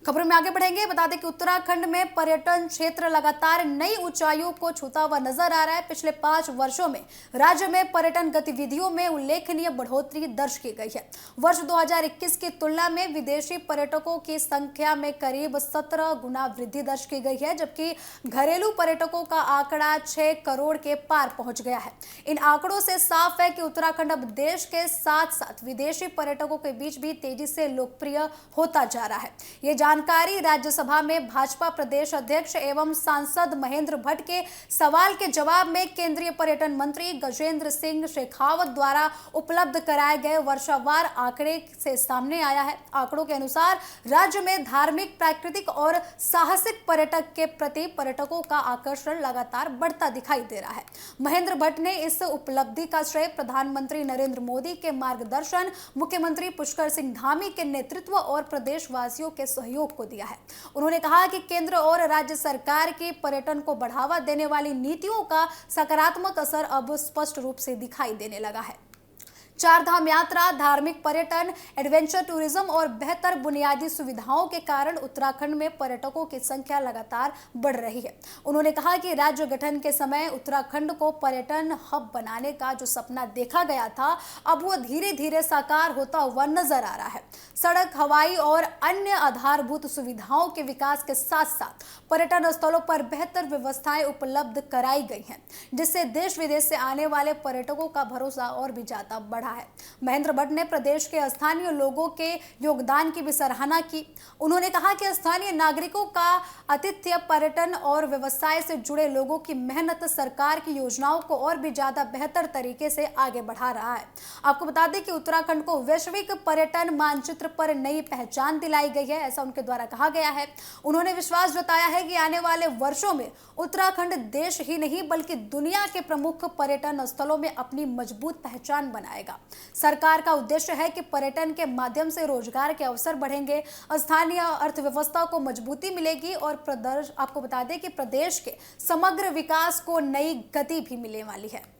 खबरों में आगे बढ़ेंगे। बता दें कि उत्तराखंड में पर्यटन क्षेत्र लगातार नई ऊंचाइयों को छूता हुआ नजर आ रहा है। पिछले 5 वर्षों में राज्य में पर्यटन गतिविधियों में उल्लेखनीय बढ़ोतरी दर्ज की गई है। वर्ष 2021 की तुलना में विदेशी पर्यटकों की संख्या में करीब 17 गुना वृद्धि दर्ज की गई है, जबकि घरेलू पर्यटकों का आंकड़ा 6 करोड़ के पार पहुंच गया है। इन आंकड़ों से साफ है कि उत्तराखंड अब देश के साथ साथ विदेशी पर्यटकों के बीच भी तेजी से लोकप्रिय होता जा रहा है। ये जानकारी राज्यसभा में भाजपा प्रदेश अध्यक्ष एवं सांसद महेंद्र भट्ट के सवाल के जवाब में केंद्रीय पर्यटन मंत्री गजेंद्र सिंह शेखावत द्वारा उपलब्ध कराए गए वर्षवार आंकड़े से सामने आया है। आंकड़ों के अनुसार राज्य में धार्मिक, प्राकृतिक और साहसिक पर्यटक के प्रति पर्यटकों का आकर्षण लगातार बढ़ता दिखाई दे रहा है। महेंद्र भट्ट ने इस उपलब्धि का श्रेय प्रधानमंत्री नरेंद्र मोदी के मार्गदर्शन, मुख्यमंत्री पुष्कर सिंह धामी के नेतृत्व और प्रदेशवासियों के सहयोग को दिया है। उन्होंने कहा कि केंद्र और राज्य सरकार की पर्यटन को बढ़ावा देने वाली नीतियों का सकारात्मक असर अब स्पष्ट रूप से दिखाई देने लगा है। चार धाम यात्रा, धार्मिक पर्यटन, एडवेंचर टूरिज्म और बेहतर बुनियादी सुविधाओं के कारण उत्तराखंड में पर्यटकों की संख्या लगातार बढ़ रही है। उन्होंने कहा कि राज्य गठन के समय उत्तराखंड को पर्यटन हब बनाने का जो सपना देखा गया था, अब वो धीरे धीरे साकार होता हुआ नजर आ रहा है। सड़क, हवाई और अन्य आधारभूत सुविधाओं के विकास के साथ साथ पर्यटन स्थलों पर बेहतर व्यवस्थाएं उपलब्ध कराई गई हैं, जिससे देश विदेश से आने वाले पर्यटकों का भरोसा और भी ज्यादा बढ़ा है। महेंद्र भट्ट ने प्रदेश के स्थानीय लोगों के योगदान की भी सराहना की। उन्होंने कहा कि स्थानीय नागरिकों का आतिथ्य, पर्यटन और व्यवसाय से जुड़े लोगों की मेहनत सरकार की योजनाओं को और भी ज्यादा बेहतर तरीके से आगे बढ़ा रहा है। आपको बता दें कि उत्तराखंड को वैश्विक पर्यटन मानचित्र पर नई पहचान दिलाई गई है, ऐसा उनके द्वारा कहा गया है। उन्होंने विश्वास जताया है कि आने वाले वर्षों में उत्तराखंड देश ही नहीं बल्कि दुनिया के प्रमुख पर्यटन स्थलों में अपनी मजबूत पहचान बनाएगा। सरकार का उद्देश्य है कि पर्यटन के माध्यम से रोजगार के अवसर बढ़ेंगे, स्थानीय अर्थव्यवस्था को मजबूती मिलेगी और आपको बता दें कि प्रदेश के समग्र विकास को नई गति भी मिलने वाली है।